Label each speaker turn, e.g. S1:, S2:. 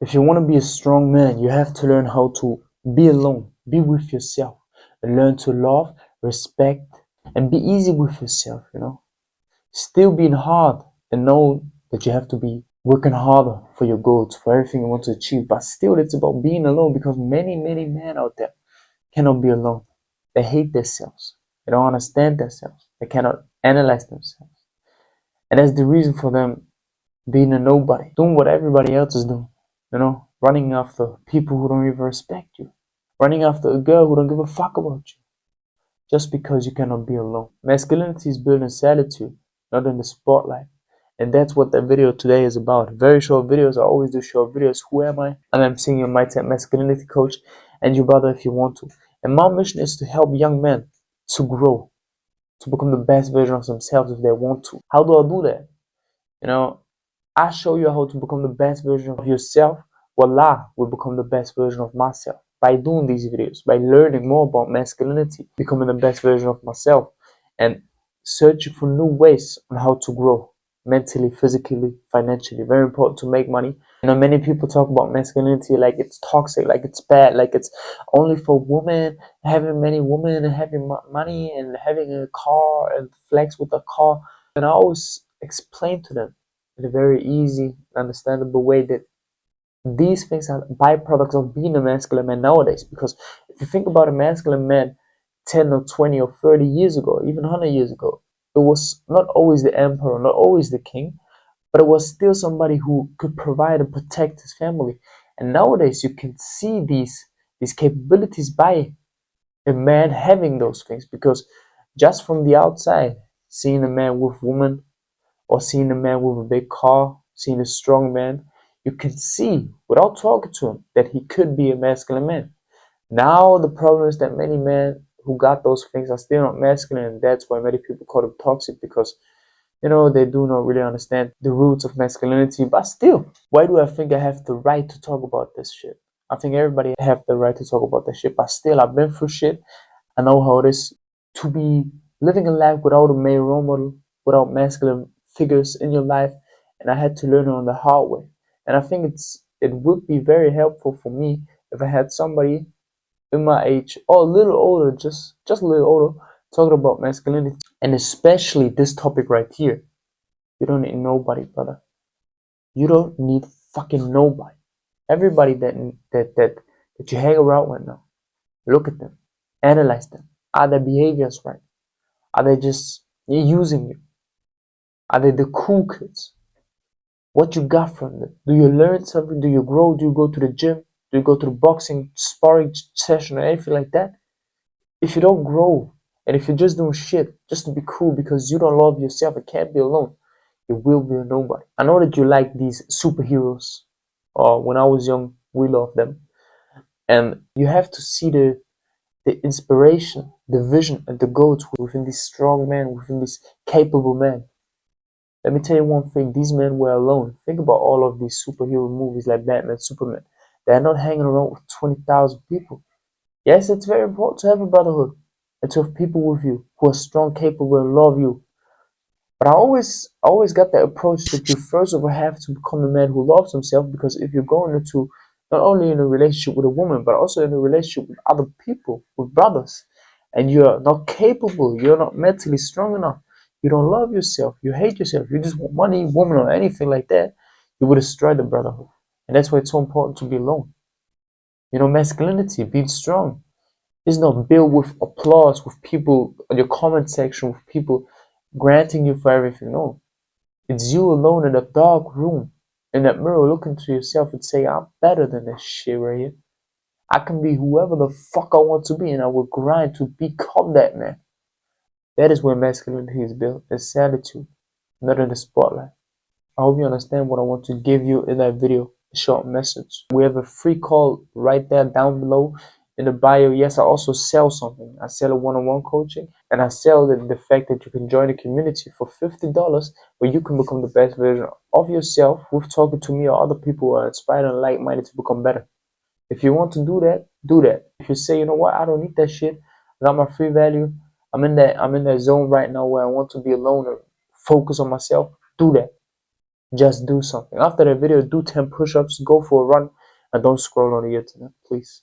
S1: If you want to be a strong man, you have to learn how to be alone, be with yourself, and learn to love, respect, and be easy with yourself, Still being hard and know that you have to be working harder for your goals, for everything you want to achieve. But still, it's about being alone because many, many men out there cannot be alone. They hate themselves. They don't understand themselves. They cannot analyze themselves. And that's the reason for them being a nobody, doing what everybody else is doing, running after people who don't even respect you, running after a girl who don't give a fuck about you, just because you cannot be alone. Masculinity is built in solitude, not in the spotlight. And that's what the video today is about. Very short videos. I always do short videos. Who am I? And I'm Senior Mindset Masculinity Coach and your brother if you want to. And my mission is to help young men to grow, to become the best version of themselves if they want to. How do I do that? I show you how to become the best version of yourself. Voila, will become the best version of myself. By doing these videos, by learning more about masculinity, becoming the best version of myself, and searching for new ways on how to grow mentally, physically, financially. Very important to make money. Many people talk about masculinity like it's toxic, like it's bad, like it's only for women, having many women and having money and having a car and flex with a car. And I always explain to them in a very easy, understandable way that these things are byproducts of being a masculine man nowadays. Because if you think about a masculine man 10 or 20 or 30 years ago, even 100 years ago, it was not always the emperor, not always the king, but it was still somebody who could provide and protect his family. And nowadays you can see these capabilities by a man having those things, because just from the outside, seeing a man with woman or seeing a man with a big car, seeing a strong man, you can see without talking to him that he could be a masculine man. Now the problem is that many men who got those things are still not masculine, and that's why many people call them toxic, because they do not really understand the roots of masculinity. But still, why do I think I have the right to talk about this shit? I think everybody have the right to talk about this shit, but still, I've been through shit. I know how it is to be living a life without a male role model, without masculine figures in your life, and I had to learn it on the hard way. And I think it would be very helpful for me if I had somebody in my age or a little older, just a little older, talking about masculinity, and especially this topic right here. You don't need nobody, brother. You don't need fucking nobody. Everybody that you hang around with now, look at them, analyze them. Are their behaviors right? Are they just using you? Are they the cool kids? What you got from them? Do you learn something? Do you grow? Do you go to the gym? Do you go to the boxing sparring session or anything like that? If you don't grow, and if you're just doing shit just to be cool because you don't love yourself and can't be alone, you will be a nobody. I know that you like these superheroes. When I was young, we loved them. And you have to see the inspiration, the vision, and the goals within this strong man, within this capable man. Let me tell you one thing, these men were alone. Think about all of these superhero movies like Batman, Superman. They're not hanging around with 20,000 people. Yes, it's very important to have a brotherhood and to have people with you who are strong, capable, and love you. But I always got the approach that you first of all have to become a man who loves himself, because if you're going into not only in a relationship with a woman, but also in a relationship with other people, with brothers, and you're not capable, you're not mentally strong enough, you don't love yourself, you hate yourself, you just want money, woman, or anything like that, you will destroy the brotherhood. And that's why it's so important to be alone. Masculinity, being strong, is not built with applause, with people on your comment section, with people granting you for everything. No. It's you alone in a dark room, in that mirror, looking to yourself and say, I'm better than this shit right here. I can be whoever the fuck I want to be, and I will grind to become that man. That is where masculinity is built, in solitude, not in the spotlight. I hope you understand what I want to give you in that video, a short message. We have a free call right there down below in the bio. Yes, I also sell something. I sell a one-on-one coaching, and I sell the fact that you can join the community for $50, where you can become the best version of yourself with talking to me or other people who are inspired and like-minded to become better. If you want to do that, do that. If you say, you know what, I don't need that shit, I got my free value, I'm in that zone right now where I want to be alone and focus on myself, do that. Just do something. After the video, do 10 push-ups, go for a run, and don't scroll on the internet, please.